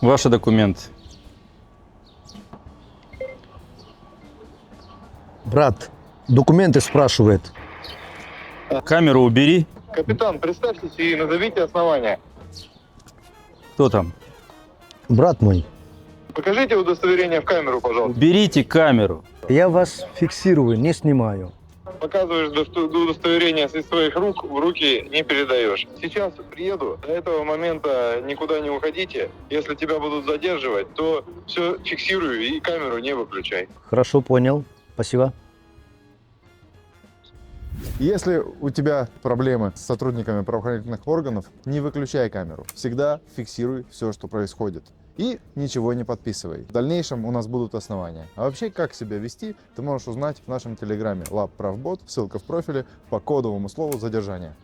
Ваши документы. Брат, документы спрашивает. Камеру убери. Капитан, представьтесь и назовите основания. Кто там? Брат мой, Покажите удостоверение в камеру, пожалуйста. Уберите камеру. я вас фиксирую, не снимаю. Показываешь удостоверение из своих рук, в руки не передаешь. Сейчас приеду, до этого момента никуда не уходите. Если тебя будут задерживать, то все фиксирую и камеру не выключай. Хорошо, понял. Спасибо. Если у тебя проблемы с сотрудниками правоохранительных органов, не выключай камеру. Всегда фиксируй все, что происходит. И ничего не подписывай. В дальнейшем у нас будут основания. А вообще, как себя вести, ты можешь узнать в нашем телеграме LabPravBot, ссылка в профиле, по кодовому слову задержания.